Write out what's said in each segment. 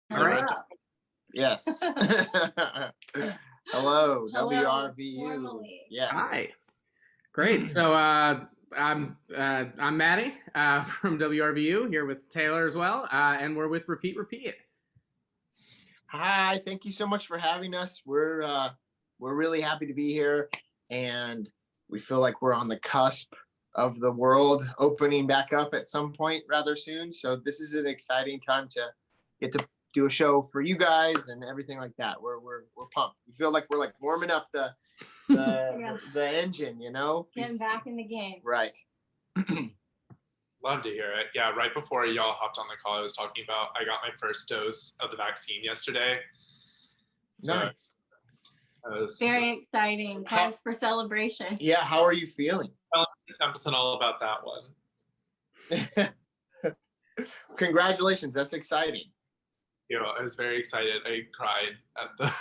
All right. Yes. Hello, Hello, WRVU. formally. Yes. Hi. Great. So I'm Matty from WRVU here with Taylor as well, and we're with Repeat. Hi. Thank you so much for having us. We're really happy to be here, and we feel like we're on the cusp of the world opening back up at some point rather soon. So this is an exciting time to get to do a show for you guys and everything like that. We're pumped. We feel like we're like warming up the the engine, you know? Getting back in the game. Right. Love to hear it. Yeah, right before y'all hopped on the call, I was talking about I got my first dose of the vaccine yesterday. So Nice. Very exciting. Cause for celebration. Yeah, how are you feeling? Templeton all about that one. Congratulations, that's exciting. You know, I was very excited. I cried at the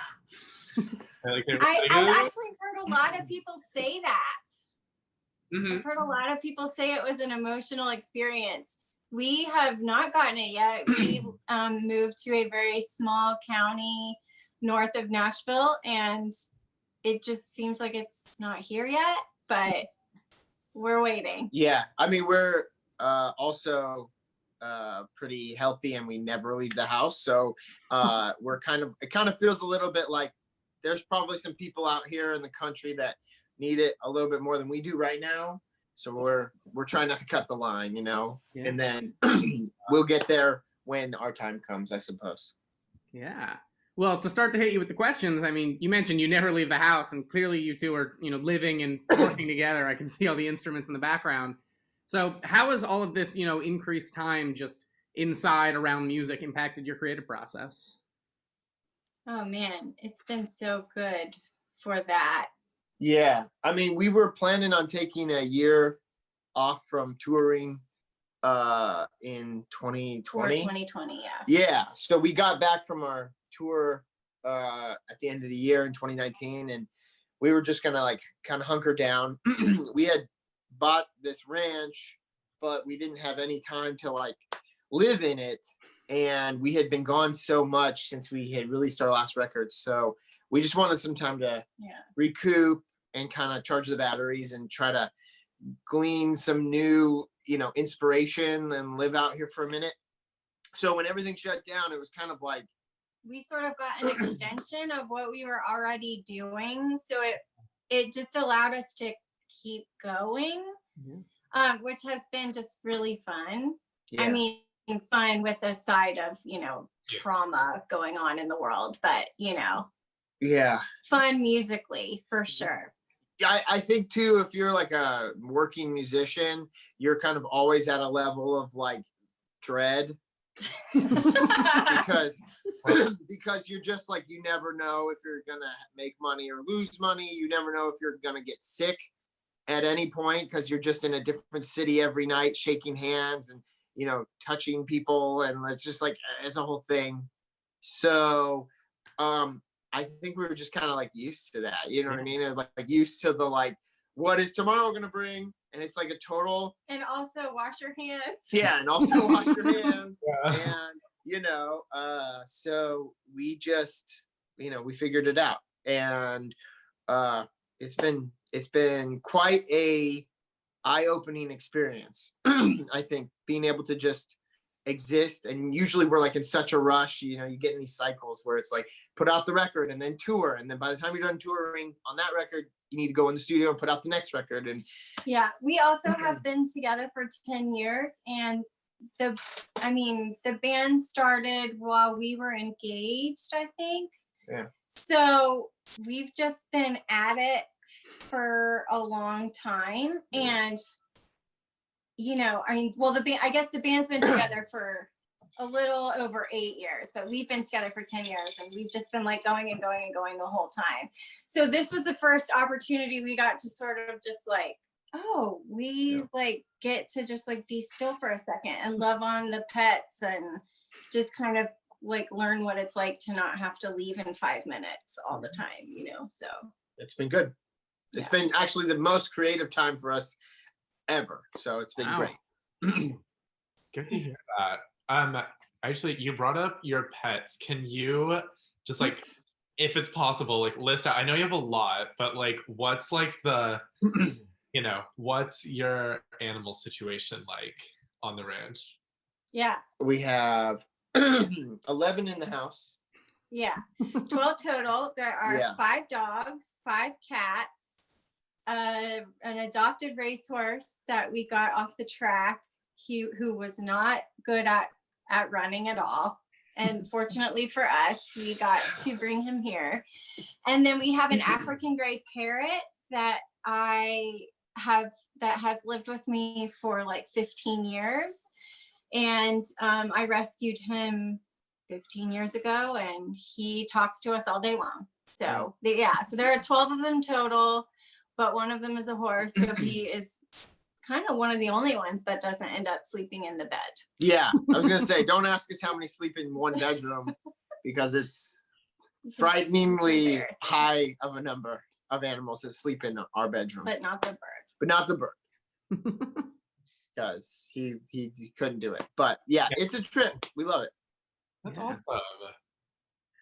I've actually heard a lot of people say that. Mm-hmm. I've heard a lot of people say it was an emotional experience. We have not gotten it yet. We moved to a very small county north of Nashville, and it just seems like it's not here yet, but we're waiting. Yeah, I mean, we're also pretty healthy, and we never leave the house, so it kind of feels a little bit like there's probably some people out here in the country that need it a little bit more than we do right now. So we're trying not to cut the line, you know, and then we'll get there when our time comes, I suppose. Yeah. Well, to start to hit you with the questions, I mean, you mentioned you never leave the house, and clearly you two are, living and working together. I can see all the instruments in the background. So how has all of this, increased time just inside around music impacted your creative process? Oh man, it's been so good for that. Yeah, I mean, we were planning on taking a year off from touring in 2020. For 2020, yeah. Yeah, so we got back from our tour at the end of the year in 2019, and we were just gonna like kind of hunker down. We had bought this ranch, but we didn't have any time to like live in it, and we had been gone so much since we had released our last record, so we just wanted some time to recoup and kind of charge the batteries and try to glean some new inspiration and live out here for a minute. So when everything shut down, it was kind of like we sort of got an extension of what we were already doing, so it just allowed us to keep going, which has been just really fun. I mean, fun with the side of trauma going on in the world, but fun musically for sure. I think too, if you're like a working musician, you're kind of always at a level of like dread because you're just like, you never know if you're gonna make money or lose money. You never know if you're gonna get sick at any point, because you're just in a different city every night, shaking hands and touching people, and it's just like, it's a whole thing. So I think we were just kind of like used to that, you know what I mean? Like used to the like, what is tomorrow gonna bring? And it's like a total. And also wash your hands. Yeah, and also wash your hands. And so we just we figured it out, and it's been quite a eye-opening experience. I think being able to just exist, and usually we're like in such a rush, you get in these cycles where it's like put out the record and then tour, and then by the time you're done touring on that record, you need to go in the studio and put out the next record. And we also have been together for 10 years, and the band started while we were engaged, I think. So we've just been at it for a long time, and I guess the band's been together for a little over 8 years, but we've been together for 10 years, and we've just been like going and going and going the whole time. So this was the first opportunity we got to sort of just like, like get to just like be still for a second and love on the pets and just kind of like learn what it's like to not have to leave in 5 minutes all the time, so. It's been good. It's been actually the most creative time for us ever. So it's been great. Good to hear that. actually, you brought up your pets. Can you just like, if it's possible, like list out? I know you have a lot, but like, what's like the, what's your animal situation like on the ranch? Yeah. We have 11 in the house. Yeah. 12 total. There are Yeah. 5 dogs, 5 cats, an adopted racehorse that we got off the track, who was not good at running at all. And fortunately for us, we got to bring him here. And then we have an African gray parrot that has lived with me for like 15 years. And I rescued him 15 years ago, and he talks to us all day long. So so there are 12 of them total, but one of them is a horse. So he is kind of one of the only ones that doesn't end up sleeping in the bed. Yeah, I was gonna say, don't ask us how many sleep in one bedroom, because it's frighteningly high of a number of animals that sleep in our bedroom. But not the bird. But not the bird. Because he couldn't do it. But yeah, it's a trip. We love it. That's Yeah. awesome.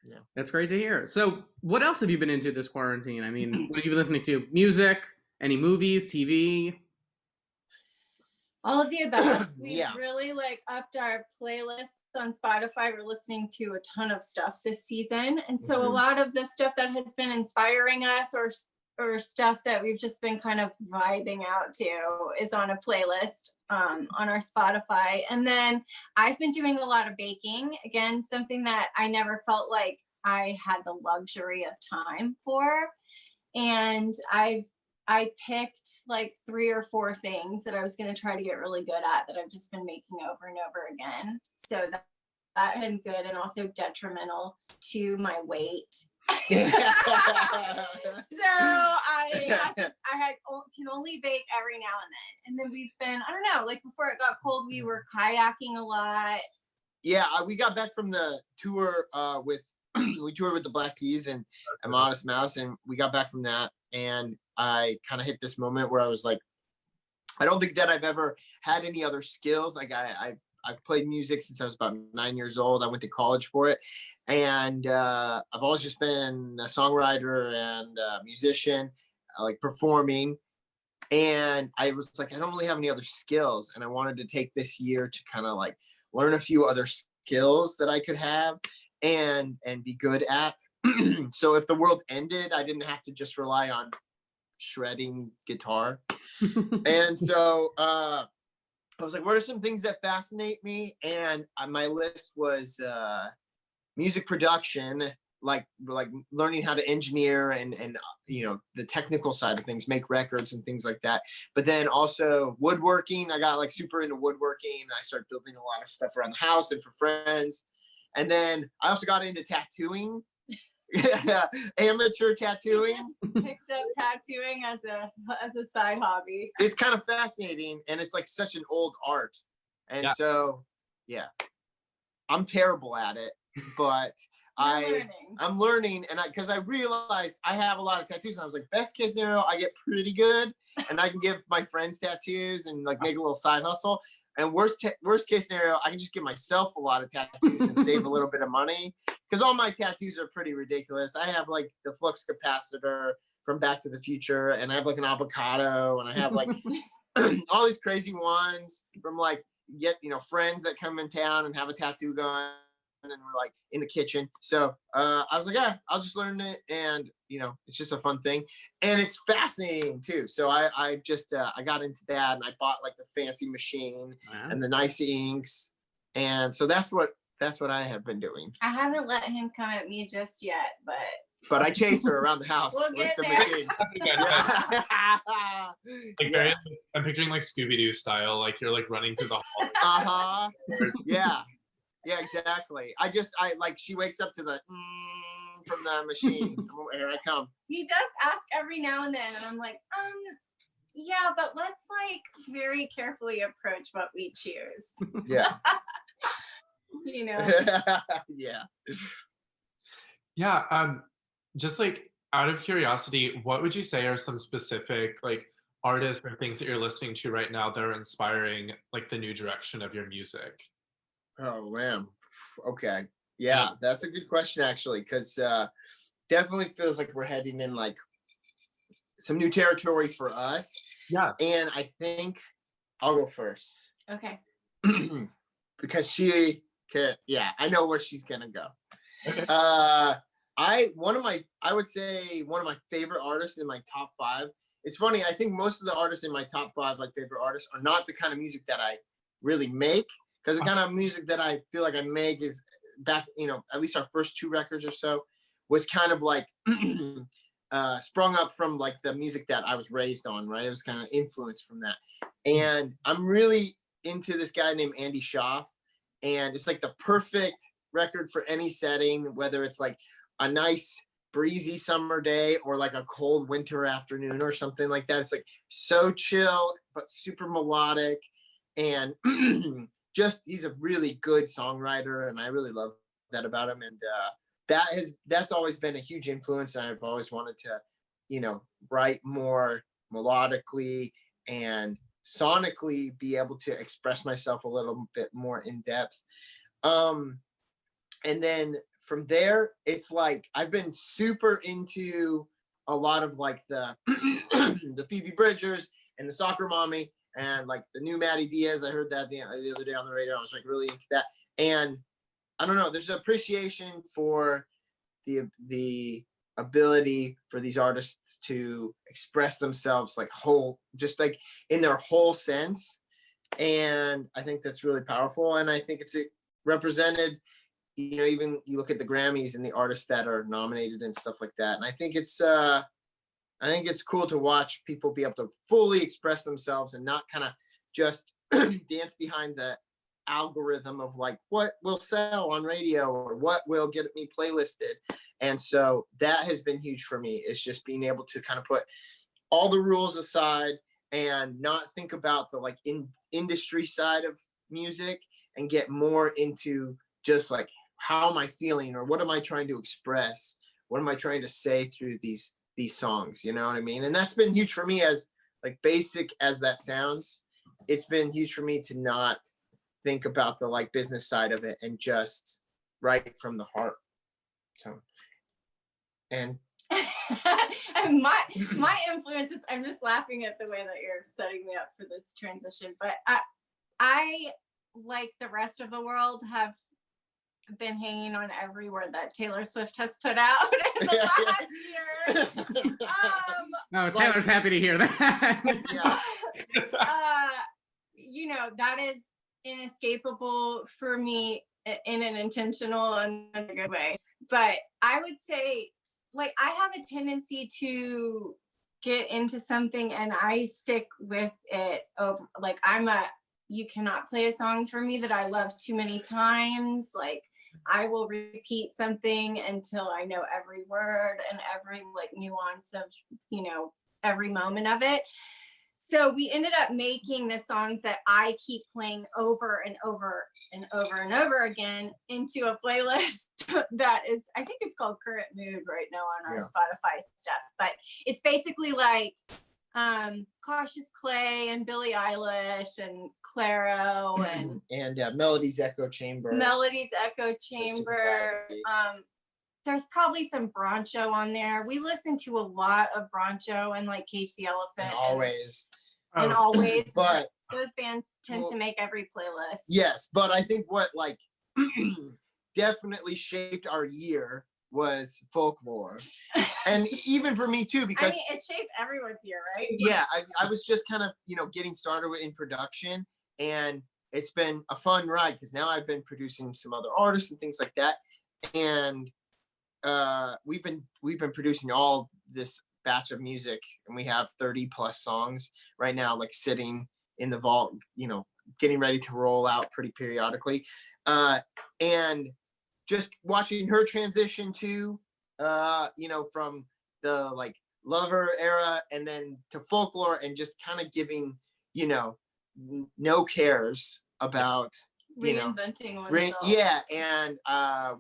Yeah. That's great to hear. So what else have you been into this quarantine? I mean, what have you been listening to? Music? Any movies? TV? All of the above. We've Yeah. really like upped our playlists on Spotify. We're listening to a ton of stuff this season. And so a lot of the stuff that has been inspiring us or stuff that we've just been kind of vibing out to is on a playlist on our Spotify. And then I've been doing a lot of baking. Again, something that I never felt like I had the luxury of time for. And I picked like 3 or 4 things that I was going to try to get really good at that I've just been making over and over again. So that has been good and also detrimental to my weight. So I can only bake every now and then. And then we've been, I don't know, like before it got cold, we were kayaking a lot. Yeah, we got back from the tour we toured with the Black Keys and Modest Mouse, and we got back from that, and I kind of hit this moment where I was like, I don't think that I've ever had any other skills. Like I've played music since I was about 9 years old. I went to college for it, and I've always just been a songwriter and a musician, like performing. And I was like, I don't really have any other skills, and I wanted to take this year to kind of like learn a few other skills that I could have and be good at. So if the world ended, I didn't have to just rely on shredding guitar. And so I was like, what are some things that fascinate me? And my list was music production, like learning how to engineer and the technical side of things, make records and things like that. But then also woodworking. I got like super into woodworking. I started building a lot of stuff around the house and for friends. And then I also got into tattooing. Amateur tattooing. Just picked up tattooing as a side hobby. It's kind of fascinating, and it's like such an old art. And so I'm terrible at it, but I'm learning, and because I realized I have a lot of tattoos, and I was like, best case scenario, I get pretty good, and I can give my friends tattoos and like make a little side hustle. And worst case scenario, I can just give myself a lot of tattoos and save a little bit of money, because all my tattoos are pretty ridiculous. I have like the flux capacitor from Back to the Future, and I have like an avocado, and I have like all these crazy ones from like friends that come in town and have a tattoo going, and we're like in the kitchen. So I was like, I'll just learn it, and it's just a fun thing, and it's fascinating too. So I just I got into that, and I bought like the fancy machine and the nice inks, and so that's what I have been doing. I haven't let him come at me just yet, but I chase her around the house with the machine. I'm picturing like Scooby-Doo style, like you're like running through the hall. Yeah, exactly. I like, she wakes up to the from the machine. Here I come. He does ask every now and then, and I'm like, yeah, but let's like very carefully approach what we choose. Yeah. Yeah. Just like out of curiosity, what would you say are some specific like artists or things that you're listening to right now that are inspiring like the new direction of your music? Oh man. Okay. Yeah, that's a good question actually, because definitely feels like we're heading in like some new territory for us. Yeah. And I think I'll go first. Okay. Because she can, yeah, I know where she's gonna go. Okay. I would say one of my favorite artists in my top 5. It's funny, I think most of the artists in my top 5, like favorite artists, are not the kind of music that I really make, because the kind of music that I feel like I make is back, at least our first 2 records or so was kind of like sprung up from like the music that I was raised on, right? It was kind of influenced from that. And I'm really into this guy named Andy Schaaf, and it's like the perfect record for any setting, whether it's like a nice breezy summer day or like a cold winter afternoon or something like that. It's like so chill but super melodic, and just he's a really good songwriter, and I really love that about him. And that's always been a huge influence, and I've always wanted to write more melodically and sonically, be able to express myself a little bit more in depth. And then from there, it's like I've been super into a lot of like the the Phoebe Bridgers and the Soccer Mommy, and like the new Matty Diaz. I heard that the other day on the radio. I was like really into that. And I don't know, there's an appreciation for the ability for these artists to express themselves like whole, just like in their whole sense. And I think that's really powerful. And I think it's represented, even you look at the Grammys and the artists that are nominated and stuff like that. And I think it's cool to watch people be able to fully express themselves and not kind of just dance behind the algorithm of like what will sell on radio or what will get me playlisted. And so that has been huge for me, is just being able to kind of put all the rules aside and not think about the like industry side of music, and get more into just like, how am I feeling, or what am I trying to express, what am I trying to say through these songs, you know what I mean? And that's been huge for me, as like basic as that sounds. It's been huge for me to not think about the like business side of it and just write from the heart. So, and my influences, I'm just laughing at the way that you're setting me up for this transition, but I like the rest of the world have been hanging on every word that Taylor Swift has put out in the last year. No, Taylor's happy to hear that. yeah. That is inescapable for me in an intentional and a good way. But I would say, like, I have a tendency to get into something and I stick with it over, like, you cannot play a song for me that I love too many times. Like, I will repeat something until I know every word and every like nuance of, every moment of it. So we ended up making the songs that I keep playing over and over and over and over again into a playlist that is, I think it's called Current Mood right now on our Spotify stuff. But it's basically like Cautious Clay and Billie Eilish and Claro and Melody's Echo Chamber. There's probably some Broncho on there. We listen to a lot of Broncho and like Cage the Elephant. And Always. But those bands tend to make every playlist. Yes, but I think what like definitely shaped our year was Folklore. And even for me too, because it shaped everyone's year, right? Yeah, I was just kind of, getting started in production, and it's been a fun ride because now I've been producing some other artists and things like that. And we've been producing all this batch of music, and we have 30 plus songs right now, like sitting in the vault, getting ready to roll out pretty periodically. And just watching her transition to, from the like Lover era and then to Folklore, and just kind of giving, no cares about, reinventing oneself. Yeah. And I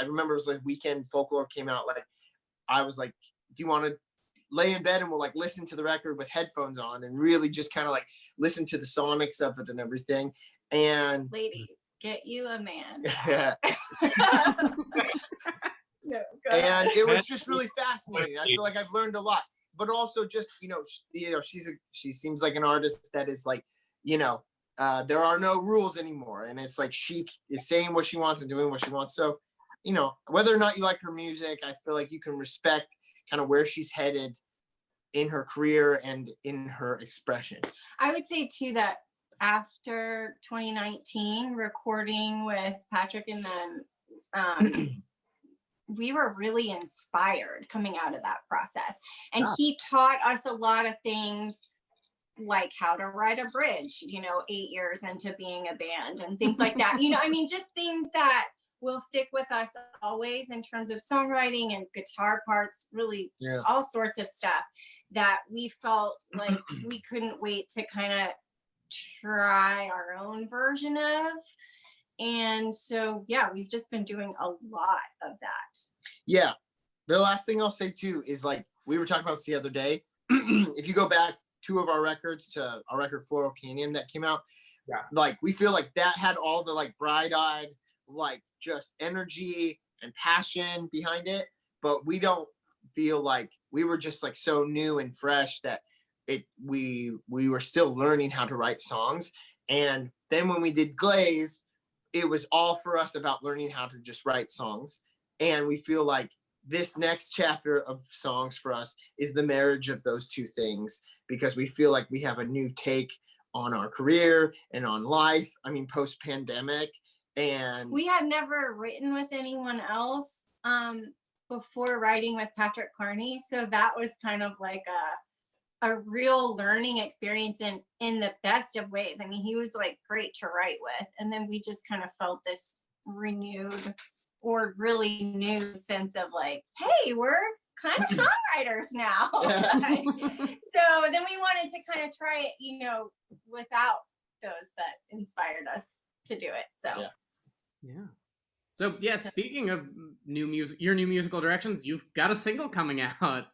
remember it was like weekend Folklore came out, like I was like, do you want to lay in bed and we'll like listen to the record with headphones on and really just kind of like listen to the sonics of it and everything. And ladies, get you a man. Yeah. No, go And ahead. it was just really fascinating. I feel like I've learned a lot, but also just, she seems like an artist that is like, there are no rules anymore. And it's like, she is saying what she wants and doing what she wants. So, whether or not you like her music, I feel like you can respect kind of where she's headed in her career and in her expression. I would say too that after 2019 recording with Patrick and then we were really inspired coming out of that process. And he taught us a lot of things like how to write a bridge, 8 years into being a band and things like that. Just things that will stick with us always in terms of songwriting and guitar parts, really all sorts of stuff that we felt like we couldn't wait to kind of try our own version of. And so, we've just been doing a lot of that. Yeah. The last thing I'll say too is like, we were talking about this the other day. If you go back 2 of our records to our record Floral Canyon that came out, like we feel like that had all the like bright-eyed, like just energy and passion behind it, but we don't feel like we were just like so new and fresh that we were still learning how to write songs. And then when we did Glaze, it was all for us about learning how to just write songs. And we feel like this next chapter of songs for us is the marriage of those two things, because we feel like we have a new take on our career and on life. Post-pandemic. And we had never written with anyone else before writing with Patrick Carney. So that was kind of like a real learning experience in the best of ways. He was like great to write with. And then we just kind of felt this renewed or really new sense of like, hey, we're kind of songwriters now. So then we wanted to kind of try it, without those that inspired us to do it. So So speaking of new music, your new musical directions, you've got a single coming out.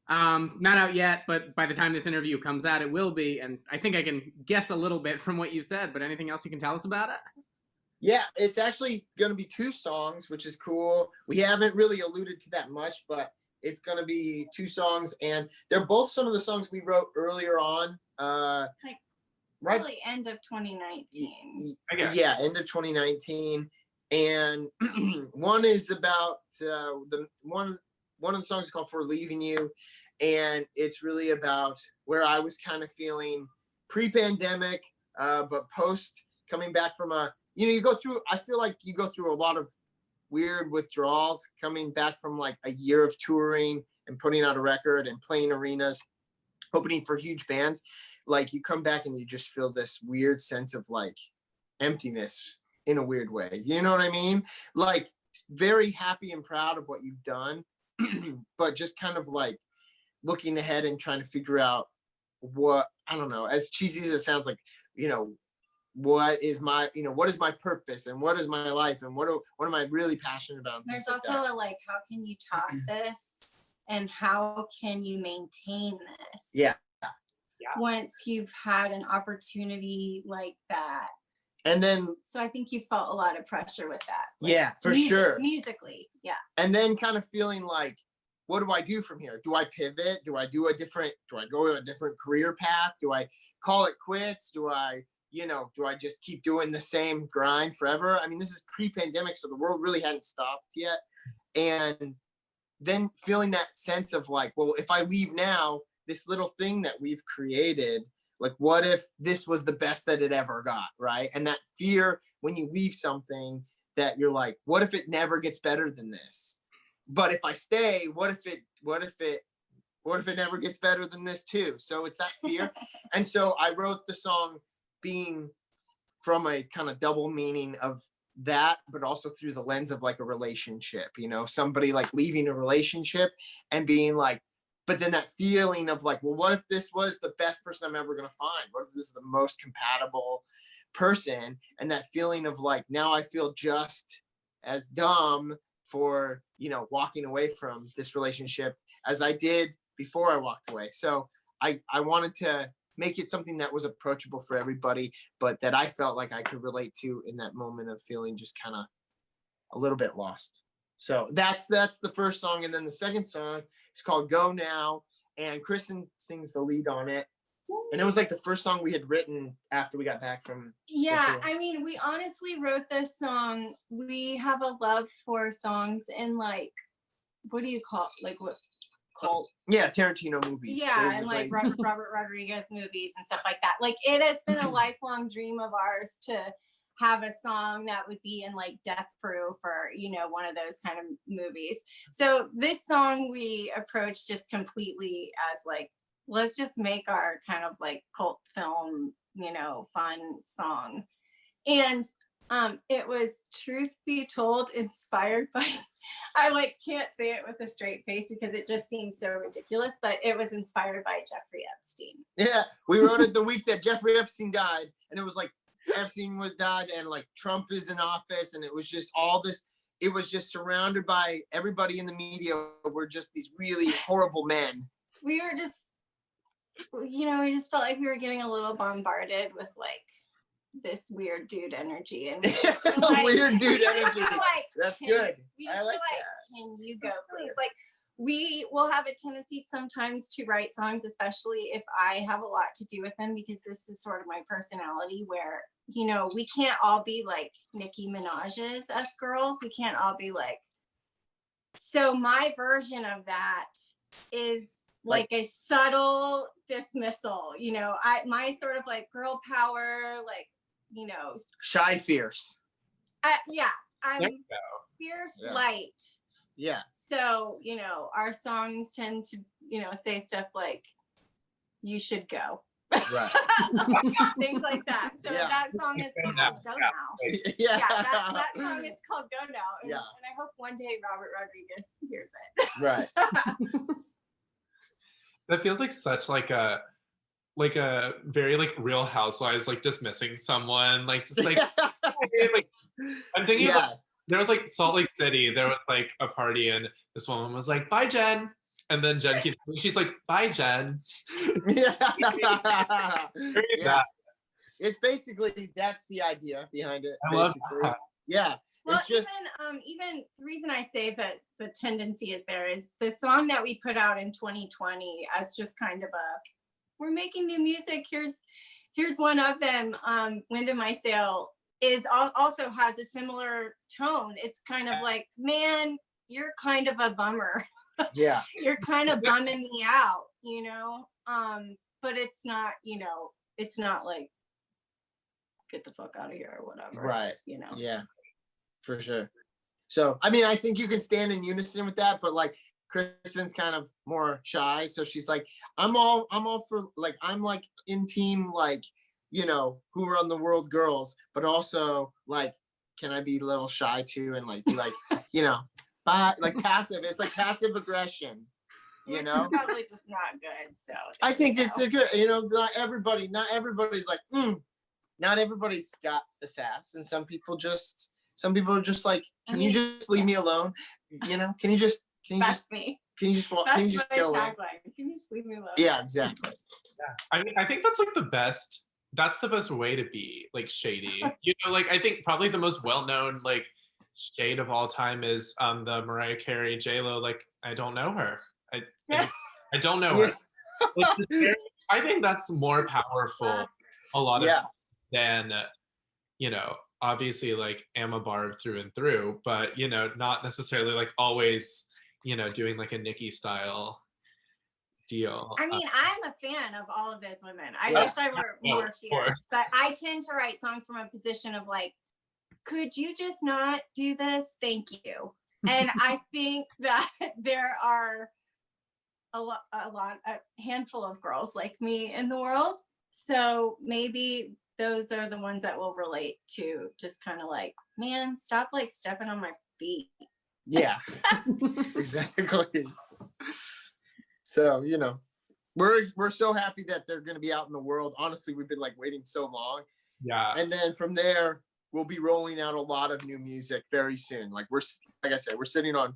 Not out yet, but by the time this interview comes out, it will be. And I think I can guess a little bit from what you said, but anything else you can tell us about it? Yeah, it's actually going to be 2 songs, which is cool. We haven't really alluded to that much, but it's going to be 2 songs. And they're both some of the songs we wrote earlier on. Probably end of 2019. Yeah, end of 2019. And one is about one of the songs is called For Leaving You. And it's really about where I was kind of feeling pre-pandemic, but post coming back from I feel like you go through a lot of weird withdrawals coming back from like a year of touring and putting out a record and playing arenas, opening for huge bands. Like you come back and you just feel this weird sense of like emptiness in a weird way. You know what I mean? Like very happy and proud of what you've done, but just kind of like looking ahead and trying to figure out what, I don't know, as cheesy as it sounds, like, what is my purpose and what is my life and what am I really passionate about? There's also how can you top this and how can you maintain this? Yeah. Once you've had an opportunity like that. And then, so I think you felt a lot of pressure with that. For sure. Musically. Yeah. And then kind of feeling like, what do I do from here? Do I pivot? Do I go to a different career path? Do I call it quits? Do I just keep doing the same grind forever? This is pre-pandemic, so the world really hadn't stopped yet. And then feeling that sense of like, well, if I leave now, this little thing that we've created, like, what if this was the best that it ever got, right? And that fear when you leave something that you're like, what if it never gets better than this? But if I stay, what if it never gets better than this too? So it's that fear. And so I wrote the song being from a kind of double meaning of that, but also through the lens of like a relationship, somebody like leaving a relationship and being like, but then that feeling of like, well, what if this was the best person I'm ever going to find? What if this is the most compatible person? And that feeling of like, now I feel just as dumb for, walking away from this relationship as I did before I walked away. So I wanted to make it something that was approachable for everybody, but that I felt like I could relate to in that moment of feeling just kind of a little bit lost. So that's the first song, and then the second song is called "Go Now," and Kristen sings the lead on it. And it was like the first song we had written after we got back from. Yeah, I mean, we honestly wrote this song. We have a love for songs in like, what do you call like what cult? Yeah, Tarantino movies. Yeah, and like Robert Rodriguez movies and stuff like that. Like it has been a lifelong dream of ours to have a song that would be in like Death Proof or, you know, one of those kind of movies. So this song we approached just completely as like, let's just make our kind of like cult film, you know, fun song. And it was, truth be told, inspired by, I like can't say it with a straight face because it just seems so ridiculous, but it was inspired by Jeffrey Epstein. Yeah, we wrote it the week that Jeffrey Epstein died, and it was like Epstein died and like Trump is in office, and it was just all this, it was just surrounded by everybody in the media were just these really horrible men. We were just, you know, we just felt like we were getting a little bombarded with like this weird dude energy, and like, weird dude energy. Like, that's good. We just I like feel like, that. can you go, please? Like, we will have a tendency sometimes to write songs, especially if I have a lot to do with them, because this is sort of my personality where, you know, we can't all be like Nicki Minaj's, us girls. We can't all be like, so my version of that is like a subtle dismissal, you know, my sort of like girl power, like, you know, shy, fierce. Yeah, I'm fierce, light. Yeah. So, you know, our songs tend to, you know, say stuff like, you should go. Right. Things like that. So that song is called Go Now. Yeah. That song is called Go Now. And, yeah. And I hope one day Robert Rodriguez hears it. Right. That feels like such like a very like Real Housewives, like dismissing someone, like just like, like I'm thinking about, there was like Salt Lake City, there was like a party and this woman was like, bye Jen, and then Jen keeps, she's like, bye Jen. Yeah. Yeah. It's basically, that's the idea behind it. I love that. Yeah. Well, it's just even the reason I say that the tendency is there is the song that we put out in 2020 as just kind of we're making new music. Here's one of them. Wind in My Sail is also has a similar tone. It's kind of like, man, you're kind of a bummer. Yeah. You're kind of bumming me out, you know. But it's not, you know, it's not like get the fuck out of here or whatever. Right. You know. Yeah. For sure. So, I mean, I think you can stand in unison with that, but like Kristen's kind of more shy. So she's like, I'm all for like, I'm like in team, like, you know, Who Run the World girls, but also like, can I be a little shy too? And like, be like, you know, like passive, it's like passive aggression, you know? Which is probably just not good. So I think it's a good, you know, not everybody's like, not everybody's got the sass. And some people are just like, can you just leave me alone? You know, can you just me. Can you just go away? Can you just leave me alone? Yeah, exactly. Yeah. I mean, I think that's like the best way to be like shady. You know, like I think probably the most well-known like shade of all time is the Mariah Carey J-Lo, like, I don't know her. I don't know her. Like, I think that's more powerful a lot of times than, you know, obviously like Emma Barb through and through, but, you know, not necessarily like always, you know, doing like a Nicki style deal. I mean, I'm a fan of all of those women. I wish I were more fierce, but I tend to write songs from a position of like, could you just not do this? Thank you. And I think that there are a handful of girls like me in the world. So maybe those are the ones that will relate to just kind of like, man, stop like stepping on my feet. Yeah, exactly. So, you know, we're so happy that they're going to be out in the world. Honestly, we've been like waiting so long. Yeah. And then from there, we'll be rolling out a lot of new music very soon. Like I said, we're sitting on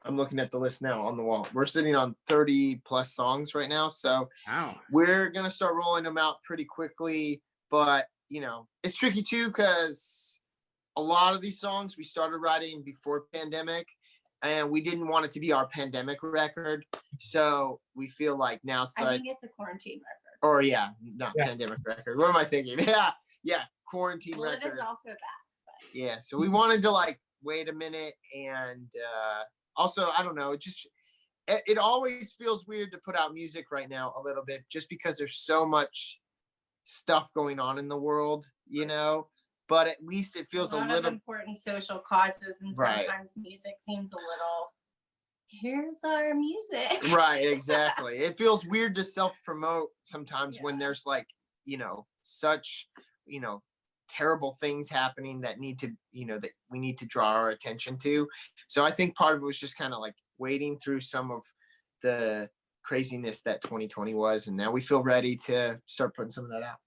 I'm looking at the list now on the wall. We're sitting on 30 plus songs right now. So Wow. we're going to start rolling them out pretty quickly. But, it's tricky too, because a lot of these songs we started writing before pandemic, and we didn't want it to be our pandemic record. So we feel like now it's I like, think it's a quarantine record. or not pandemic record. What am I thinking? Yeah. Quarantine Well, record. it is also that. Yeah. So we wanted to like wait a minute, and also I don't know, it always feels weird to put out music right now a little bit, just because there's so much stuff going on in the world, but at least it feels a lot of important social causes, and Right. sometimes music seems a little, here's our music. Right, exactly. It feels weird to self-promote sometimes when there's like, such, terrible things happening that need to, that we need to draw our attention to. So I think part of it was just kind of like wading through some of the craziness that 2020 was, and now we feel ready to start putting some of that out.